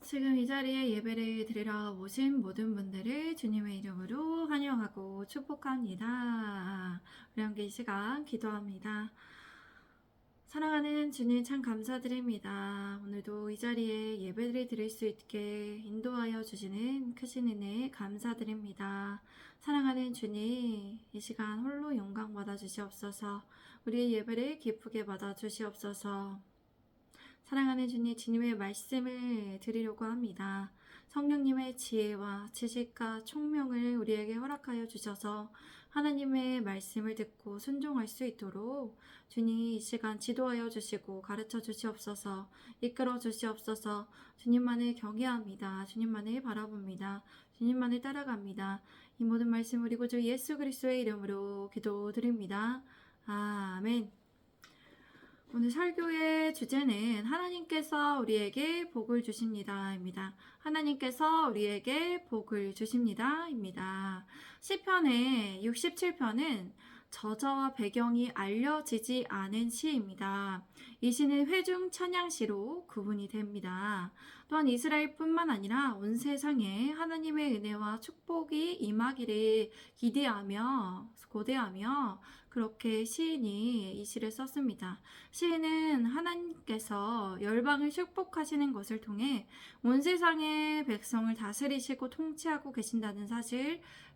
지금 이 자리에 예배를 드리러 오신 모든 분들을 주님의 이름으로 환영하고 축복합니다. 우리 함께 이 시간 기도합니다. 사랑하는 주님 참 감사드립니다. 오늘도 이 자리에 예배를 드릴 수 있게 인도하여 주시는 크신 은혜 감사드립니다. 사랑하는 주님, 이 시간 홀로 영광 받아 주시옵소서. 우리의 예배를 기쁘게 받아 주시옵소서. 사랑하는 주님, 주님의 말씀을 드리려고 합니다. 성령님의 지혜와 지식과 총명을 우리에게 허락하여 주셔서 하나님의 말씀을 듣고 순종할 수 있도록 주님 이 시간 지도하여 주시고 가르쳐 주시옵소서. 이끌어 주시옵소서. 주님만을 경외합니다. 주님만을 바라봅니다. 주님만을 따라갑니다. 이 모든 말씀 우리 구주 예수 그리스도의 이름으로 기도드립니다. 아멘. 오늘 설교의 주제는 하나님께서 우리에게 복을 주십니다입니다. 하나님께서 우리에게 복을 주십니다입니다. 시편의 67편은 저자와 배경이 알려지지 않은 시입니다. 이 시는 회중 찬양시로 구분이 됩니다. 또한 이스라엘뿐만 아니라 온 세상에 하나님의 은혜와 축복이 임하기를 기대하며 고대하며 그렇게 시인이 이 시를 썼습니다. 시인은 하나님께서 열방을 축복하시는 것을 통해 온 세상의 백성을 다스리시고 통치하고 계신다는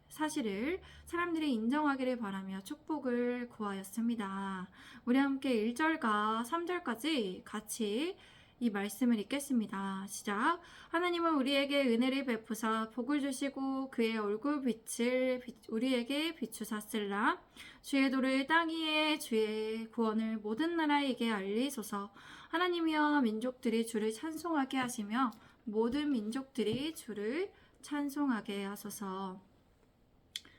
사실을 사람들이 인정하기를 바라며 축복을 구하였습니다. 우리 함께 1절과 3절까지 같이 이 말씀을 읽겠습니다. 시작. 하나님은 우리에게 은혜를 베푸사 복을 주시고 그의 얼굴 빛을 우리에게 비추사슬라. 주의 도를 땅 위에 주의 구원을 모든 나라에게 알리소서. 하나님이여 민족들이 주를 찬송하게 하시며 모든 민족들이 주를 찬송하게 하소서.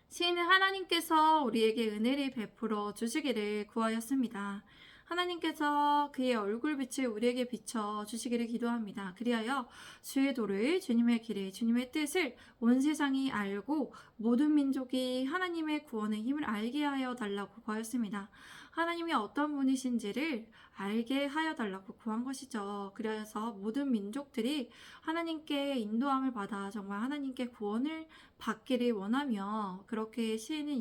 시인은 하나님께서 우리에게 은혜를 베풀어 주시기를 구하였습니다. 하나님께서 그의 얼굴빛을 우리에게 비춰 주시기를 기도합니다. 그리하여 주의 도를, 주님의 길을, 주님의 뜻을 온 세상이 알고 모든 민족이 하나님의 구원의 힘을 알게 하여 달라고 구하였습니다. 하나님이 어떤 분이신지를 알게 하여 달라고 구한 것이죠. 그래서 모든 민족들이 하나님께 인도함을 받아 정말 하나님께 구원을 받기를 원하며 그렇게 시인은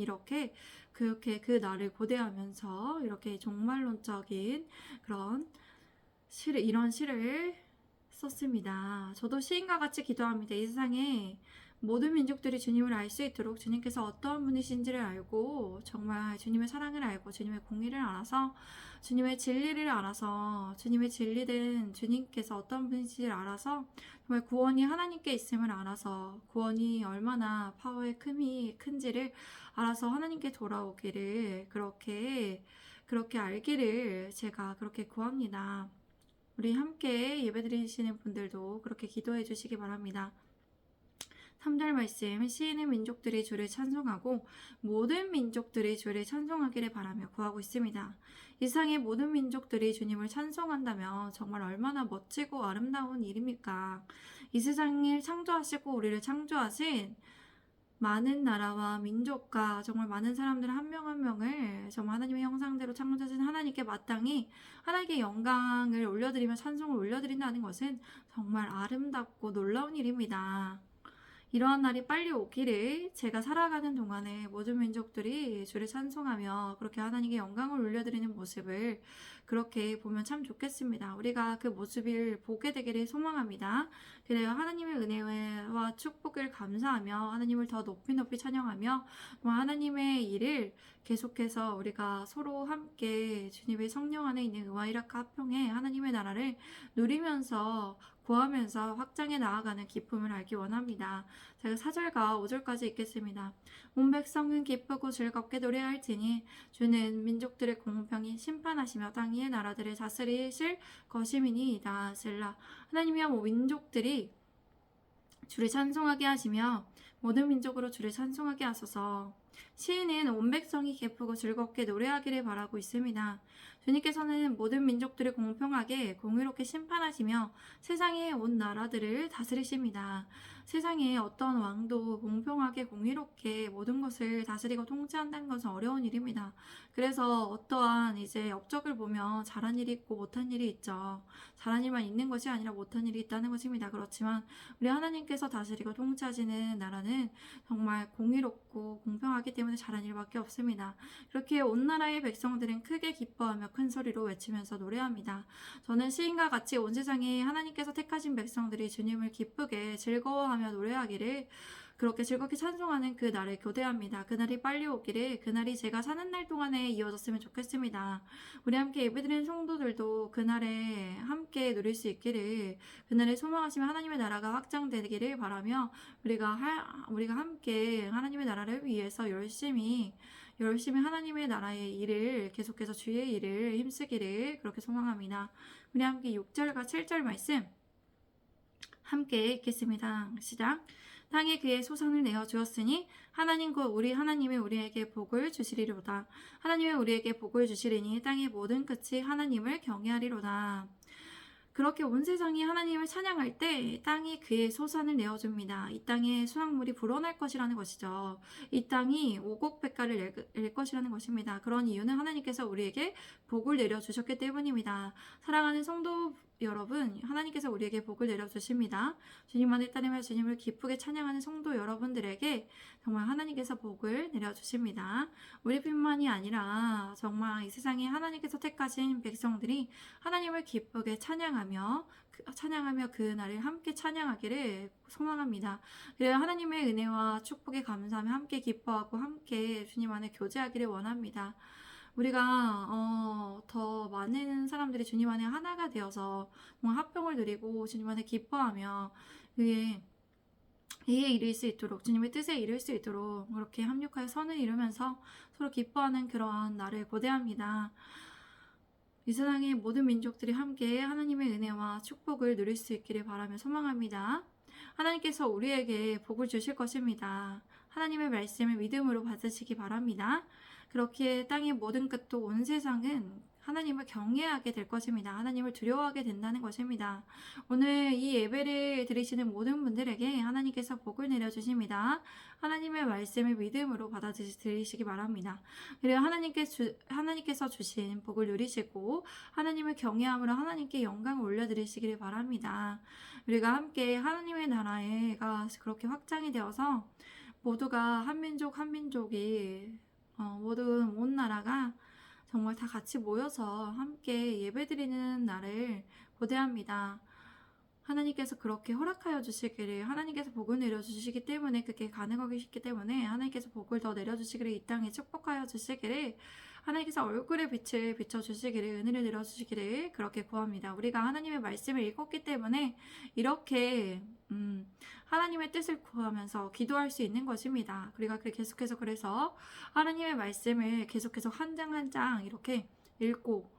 그렇게 그 날을 고대하면서 이렇게 종말론적인 그런 이런 시를 썼습니다. 저도 시인과 같이 기도합니다. 이 세상에 모든 민족들이 주님을 알 수 있도록 주님께서 어떤 분이신지를 알고 정말 주님의 사랑을 알고 주님의 공의를 알아서 주님의 진리를 알아서 주님의 진리된 주님께서 어떤 분이신지를 알아서 정말 구원이 하나님께 있음을 알아서 구원이 얼마나 파워의 큰지를 알아서 하나님께 돌아오기를 그렇게 알기를 제가 그렇게 구합니다. 우리 함께 예배드리시는 분들도 그렇게 기도해 주시기 바랍니다. 3절 말씀, 시인은 민족들이 주를 찬송하고 모든 민족들이 주를 찬송하기를 바라며 구하고 있습니다. 이 세상의 모든 민족들이 주님을 찬송한다면 정말 얼마나 멋지고 아름다운 일입니까? 이 세상을 창조하시고 우리를 창조하신 많은 나라와 민족과 정말 많은 사람들 한 명 한 명을 정말 하나님의 형상대로 창조하신 하나님께 마땅히 하나님께 영광을 올려드리며 찬송을 올려드린다는 것은 정말 아름답고 놀라운 일입니다. 이러한 날이 빨리 오기를 제가 살아가는 동안에 모든 민족들이 주를 찬송하며 그렇게 하나님께 영광을 올려드리는 모습을 그렇게 보면 참 좋겠습니다. 우리가 그 모습을 보게 되기를 소망합니다. 그래요. 하나님의 은혜와 축복을 감사하며 하나님을 더 높이 찬양하며 하나님의 일을 계속해서 우리가 서로 함께 주님의 성령 안에 있는 의와 일합과 합평해 하나님의 나라를 누리면서 구하면서 확장해 나아가는 기쁨을 알기 원합니다. 제가 4절과 5절까지 읽겠습니다. 온 백성은 기쁘고 즐겁게 노래할지니 주는 민족들의 공평히 심판하시며 땅 위의 나라들을 다스리실 것임이니이다. 셀라. 하나님이여 민족들이 주를 찬송하게 하시며 모든 민족으로 주를 찬송하게 하소서. 시인은 온 백성이 기쁘고 즐겁게 노래하기를 바라고 있습니다. 주님께서는 모든 민족들을 공평하게 공의롭게 심판하시며 세상의 온 나라들을 다스리십니다. 세상에 어떤 왕도 공평하게 공의롭게 모든 것을 다스리고 통치한다는 것은 어려운 일입니다. 그래서 어떠한 이제 업적을 보면 잘한 일이 있고 못한 일이 있죠. 잘한 일만 있는 것이 아니라 못한 일이 있다는 것입니다. 그렇지만 우리 하나님께서 다스리고 통치하시는 나라는 정말 공의롭고 공평하기 때문에 잘한 일밖에 없습니다. 그렇게 온 나라의 백성들은 크게 기뻐하며 큰 소리로 외치면서 노래합니다. 저는 시인과 같이 온 세상에 하나님께서 택하신 백성들이 주님을 기쁘게 즐거워하며 노래하기를 그렇게 즐겁게 찬송하는 그 날을 교대합니다. 그날이 빨리 오기를 그날이 제가 사는 날 동안에 이어졌으면 좋겠습니다. 우리 함께 예배드리는 성도들도 그날에 함께 누릴 수 있기를 그날에 소망하시며 하나님의 나라가 확장되기를 바라며 우리가 함께 하나님의 나라를 위해서 열심히 하나님의 나라의 일을 계속해서 주의 일을 힘쓰기를 그렇게 소망합니다. 우리 함께 6절과 7절 말씀 함께 읽겠습니다. 시작. 땅에 그의 소산을 내어 주었으니 하나님 곧 우리 하나님이 우리에게 복을 주시리로다. 하나님이 우리에게 복을 주시리니 땅의 모든 끝이 하나님을 경외하리로다. 그렇게 온 세상이 하나님을 찬양할 때 땅이 그의 소산을 내어줍니다. 이 땅에 수확물이 불어날 것이라는 것이죠. 이 땅이 오곡백가를 낼 것이라는 것입니다. 그런 이유는 하나님께서 우리에게 복을 내려주셨기 때문입니다. 사랑하는 성도 여러분, 하나님께서 우리에게 복을 내려주십니다. 주님만을 따르며 주님을 기쁘게 찬양하는 성도 여러분들에게 정말 하나님께서 복을 내려주십니다. 우리뿐만이 아니라 정말 이 세상에 하나님께서 택하신 백성들이 하나님을 기쁘게 찬양하며 그 날을 함께 찬양하기를 소망합니다. 그래야 하나님의 은혜와 축복에 감사하며 함께 기뻐하고 함께 주님 안에 교제하기를 원합니다. 우리가 더 많은 사람들이 주님 안에 하나가 되어서 합병을 누리고 주님 안에 기뻐하며 이에 이를 수 있도록 주님의 뜻에 이룰 수 있도록 그렇게 합력하여 선을 이루면서 서로 기뻐하는 그러한 날을 고대합니다. 이 세상의 모든 민족들이 함께 하나님의 은혜와 축복을 누릴 수 있기를 바라며 소망합니다. 하나님께서 우리에게 복을 주실 것입니다. 하나님의 말씀을 믿음으로 받으시기 바랍니다. 그렇게 땅의 모든 끝도 온 세상은 하나님을 경외하게 될 것입니다. 하나님을 두려워하게 된다는 것입니다. 오늘 이 예배를 드리시는 모든 분들에게 하나님께서 복을 내려주십니다. 하나님의 말씀을 믿음으로 받아들이시기 바랍니다. 그리고 하나님께서 주신 복을 누리시고 하나님을 경외함으로 하나님께 영광을 올려드리시기를 바랍니다. 우리가 함께 하나님의 나라가 그렇게 확장이 되어서 모두가 한 민족이 모든 온 나라가 정말 다 같이 모여서 함께 예배드리는 날을 고대합니다. 하나님께서 그렇게 허락하여 주시기를 하나님께서 복을 내려주시기 때문에 그게 가능하기 때문에 하나님께서 복을 더 내려주시기를 이 땅에 축복하여 주시기를 하나님께서 얼굴의 빛을 비춰주시기를 은혜를 내려주시기를 그렇게 구합니다. 우리가 하나님의 말씀을 읽었기 때문에 이렇게 하나님의 뜻을 구하면서 기도할 수 있는 것입니다. 우리가 계속해서 그래서 하나님의 말씀을 계속해서 한 장 한 장 이렇게 읽고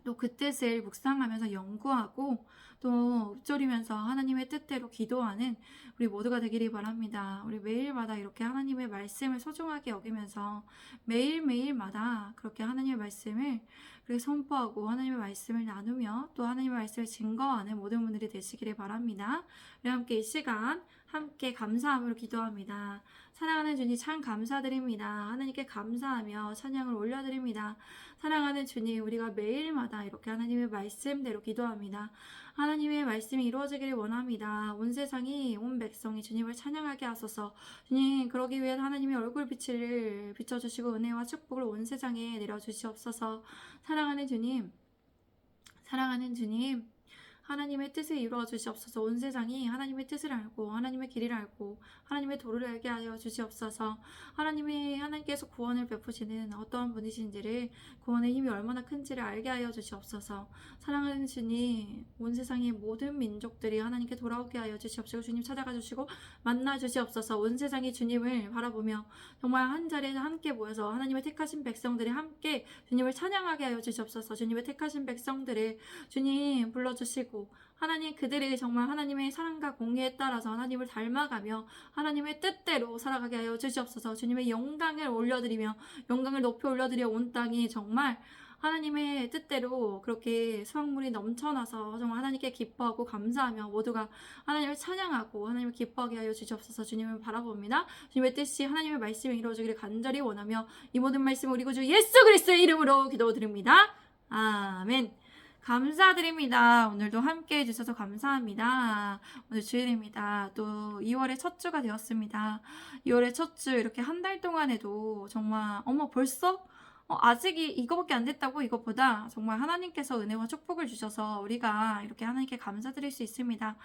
또 그 뜻을 묵상하면서 연구하고 또 읊조리면서 하나님의 뜻대로 기도하는 우리 모두가 되기를 바랍니다. 우리 매일마다 이렇게 하나님의 말씀을 소중하게 여기면서 매일매일마다 그렇게 하나님의 말씀을 그렇게 선포하고 하나님의 말씀을 나누며 또 하나님의 말씀을 증거하는 모든 분들이 되시기를 바랍니다. 우리 함께 이 시간 함께 감사함으로 기도합니다. 사랑하는 주님 참 감사드립니다. 하나님께 감사하며 찬양을 올려드립니다. 사랑하는 주님, 우리가 매일마다 이렇게 하나님의 말씀대로 기도합니다. 하나님의 말씀이 이루어지기를 원합니다. 온 세상이, 온 백성이 주님을 찬양하게 하소서. 주님, 그러기 위해 하나님의 얼굴 빛을 비춰주시고 은혜와 축복을 온 세상에 내려주시옵소서. 사랑하는 주님, 하나님의 뜻을 이루어 주시옵소서. 온 세상이 하나님의 뜻을 알고 하나님의 길을 알고 하나님의 도를 알게 하여 주시옵소서. 하나님께서 구원을 베푸시는 어떠한 분이신지를 구원의 힘이 얼마나 큰지를 알게 하여 주시옵소서. 사랑하는 주님, 온 세상의 모든 민족들이 하나님께 돌아오게 하여 주시옵시고 주님 찾아가 주시고 만나 주시옵소서. 온 세상이 주님을 바라보며 정말 한 자리에서 함께 모여서 하나님의 택하신 백성들이 함께 주님을 찬양하게 하여 주시옵소서. 주님의 택하신 백성들을 주님 불러주시고 되고 하나님 그들이 정말 하나님의 사랑과 공의에 따라서 하나님을 닮아가며 하나님의 뜻대로 살아가게 하여 주시옵소서. 주님의 영광을 올려드리며 영광을 높이 올려드려 온 땅이 정말 하나님의 뜻대로 그렇게 수확물이 넘쳐나서 정말 하나님께 기뻐하고 감사하며 모두가 하나님을 찬양하고 하나님을 기뻐하게 하여 주시옵소서. 주님을 바라봅니다. 주님의 뜻이 하나님의 말씀이 이루어지기를 간절히 원하며 이 모든 말씀을 우리 구주 예수 그리스도의 이름으로 기도드립니다. 아멘. 감사드립니다. 오늘도 함께 해주셔서 감사합니다. 오늘 주일입니다. 또 2월의 첫 주가 되었습니다. 2월의 첫 주 이렇게 한 달 동안에도 정말 어머 벌써? 아직이 이거밖에 안 됐다고 이것보다 정말 하나님께서 은혜와 축복을 주셔서 우리가 이렇게 하나님께 감사드릴 수 있습니다.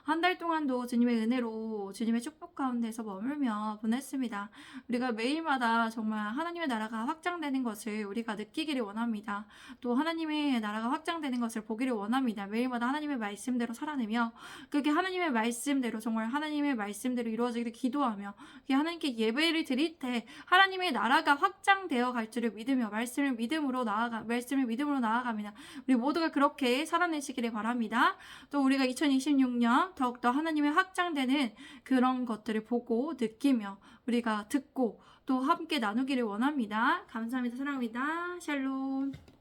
한 달 동안도 주님의 은혜로 주님의 축복 가운데서 머물며 보냈습니다. 우리가 매일마다 정말 하나님의 나라가 확장되는 것을 우리가 느끼기를 원합니다. 또 하나님의 나라가 확장되는 것을 보기를 원합니다. 매일마다 하나님의 말씀대로 살아내며 그게 하나님의 말씀대로 정말 하나님의 말씀대로 이루어지기를 기도하며 하나님께 예배를 드릴 때 하나님의 나라가 확장되어 갈 줄을 믿으며 말씀을 믿음으로 나아갑니다. 우리 모두가 그렇게 살아내시기를 바랍니다. 또 우리가 2026년 더욱더 하나님의 확장되는 그런 것들을 보고 느끼며 우리가 듣고 또 함께 나누기를 원합니다. 감사합니다. 사랑합니다. 샬롬.